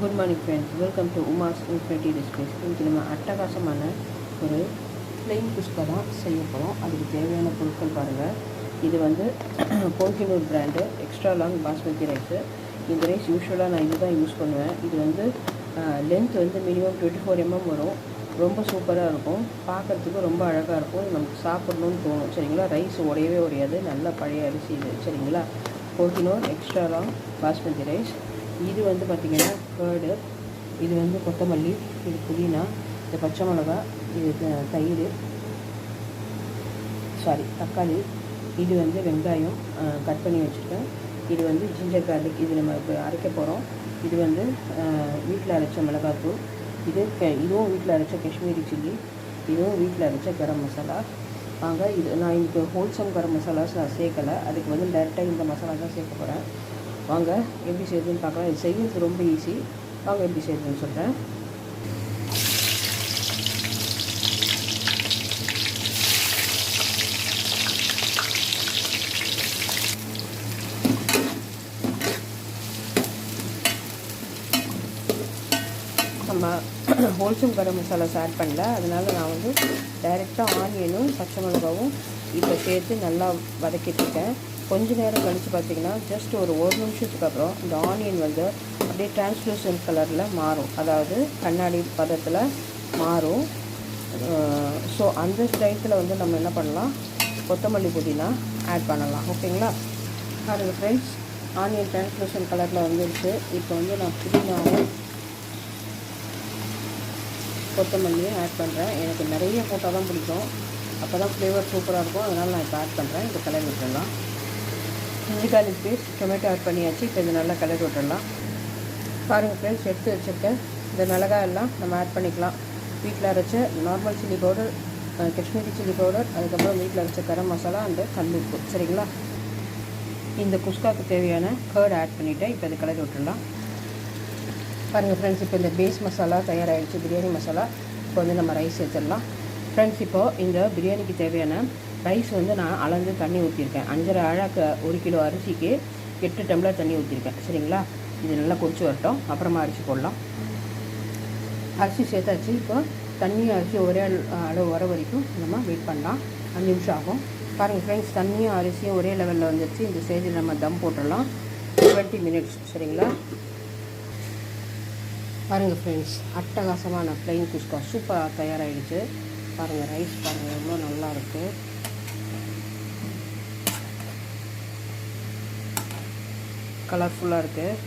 Good morning friends, welcome to Uma's infinity displays. இன்றைக்கி நம்ம அட்டகாசமான ஒரு பிளெயின் குஸ்கா தான் செய்ய போகிறோம். அதுக்கு தேவையான பொருட்கள் பாருங்கள். இது வந்து Kohinoor brand extra long basmati rice. இந்த ரைஸ் யூஸ்வலாக நான் இது தான் யூஸ் பண்ணுவேன். இது வந்து லென்த் வந்து மினிமம் 24 mm வரும். ரொம்ப சூப்பராக இருக்கும், பார்க்குறதுக்கு ரொம்ப அழகாக இருக்கும், நமக்கு சாப்பிட்ணுன்னு தோணும். சரிங்களா, ரைஸ் உடையவே உடையாது, நல்ல பழைய அரிசி இது. சரிங்களா, Kohinoor extra long basmati rice. இது வந்து பார்த்திங்கன்னா கேர்டு, இது வந்து கொத்தமல்லி, இது புதினா, இது பச்சை மிளகா, இது தயிர் தக்காளி, இது வந்து வெங்காயம் கட் பண்ணி வச்சுருக்கேன். இது வந்து ஜிஞ்சர் கார்லிக், இது நம்ம இப்போ அரைக்க போகிறோம். இது வந்து வீட்டில் அரைச்ச மிளகாத்தூள், இதுவும் வீட்டில் அரைச்ச காஷ்மீரி சில்லி, இதுவும் வீட்டில் அரைச்ச கரம் மசாலா. வாங்க, இது நான் இன்றைக்கி ஹோல்சம் கரம் மசாலாஸ் நான் சேர்க்கலை, அதுக்கு வந்து டேரெக்டாக இந்த மசாலா தான் சேர்க்க போகிறேன். வாங்க எப்படி செய்யுதுன்னு பார்க்கலாம். இது செய்கிறது ரொம்ப ஈஸி. வாங்க எப்படி செய்யுதுன்னு சொல்கிறேன். நம்ம ஹோல்சம் கரம் மசாலாஸ் ஆட் பண்ணல, அதனால் நான் வந்து டைரெக்டாக ஆனியனும் பச்சை மிளகாவும் இப்போ சேர்த்து நல்லா வதக்கிட்டுருக்கேன். கொஞ்ச நேரம் கழித்து பார்த்திங்கன்னா ஜஸ்ட் ஒரு நிமிஷத்துக்கு அப்புறம் இந்த ஆனியன் வந்து அப்படியே டிரான்ஸ்லூசன்ட் கலரில் மாறும், அதாவது கண்ணாடி பதத்தில் மாறும். ஸோ அந்த டயத்தில் வந்து நம்ம என்ன பண்ணலாம், கொத்தமல்லி புதினா ஆட் பண்ணலாம். ஓகேங்களா, பாருங்கள் ஃப்ரெண்ட்ஸ், ஆனியன் டிரான்ஸ்லூசன்ட் கலரில் வந்துருச்சு. இப்போ வந்து நான் புதினாவும் கொத்தமல்லியும் ஆட் பண்ணுறேன். எனக்கு நிறைய போட்டால் தான் பிடிக்கும், அப்போ தான் ஃப்ளேவர் சூப்பராக இருக்கும். அதனால் நான் இப்போ ஆட் பண்ணுறேன். இந்த கலர் விட்டுடலாம். இஞ்சி கார்லிக் பேஸ்ட், டொமேட்டோ ஆட் பண்ணியாச்சு. இப்போ இது நல்லா கலர் விட்டுடலாம். பாருங்கள் ஃப்ரெண்ட்ஸ், எடுத்து வச்சுருக்கேன் இந்த மிளகாய் எல்லாம் நம்ம ஆட் பண்ணிக்கலாம். வீட்டில் அரைச்ச normal chilli powder, Kashmiri chilli powder, அதுக்கப்புறம் வீட்டில் அரைச்ச கரம் மசாலா, அந்த கல்லுப்பு. சரிங்களா, இந்த குஸ்காவுக்கு தேவையான கர்ட் ஆட் பண்ணிவிட்டேன். இப்போ இது கலர் விட்டுடலாம். பாருங்கள் ஃப்ரெண்ட்ஸ், இப்போ இந்த பேஸ் மசாலா தயாராகிடுச்சு, பிரியாணி மசாலா. இப்போ வந்து நம்ம ரைஸ் சேர்த்துடலாம். ஃப்ரெண்ட்ஸ், இப்போது இந்த பிரியாணிக்கு தேவையான ரைஸ் வந்து நான் அளந்து தண்ணி ஊற்றிருக்கேன். 5.5 அழாக்கு 1 கிலோ அரிசிக்கு 8 டம்ளர் தண்ணி ஊற்றிருக்கேன். சரிங்களா, இது நல்லா கொதிச்சு வரட்டும், அப்புறமா அரிசி போடலாம். அரிசி சேர்த்தாச்சு. இப்போ தண்ணி அரிசி ஒரே அளவு வர வரைக்கும் நம்ம வெயிட் பண்ணலாம். 5 நிமிஷம் ஆகும். பாருங்கள் ஃப்ரெண்ட்ஸ், தண்ணியும் அரிசியும் ஒரே லெவலில் வந்துடுச்சு. இந்த ஸ்டேஜில் நம்ம தம் போட்டுடலாம் 20 மினிட்ஸ். சரிங்களா, பாருங்கள் ஃப்ரெண்ட்ஸ், அட்டகாசமான ப்ளைன் குஸ்கா சூப்பராக தயாராகிடுச்சு. பாருங்கள், ரைஸ் பாருங்கள் எவ்வளோ நல்லா இருக்குது. கலர்ஃபுல்லாக இருக்குது.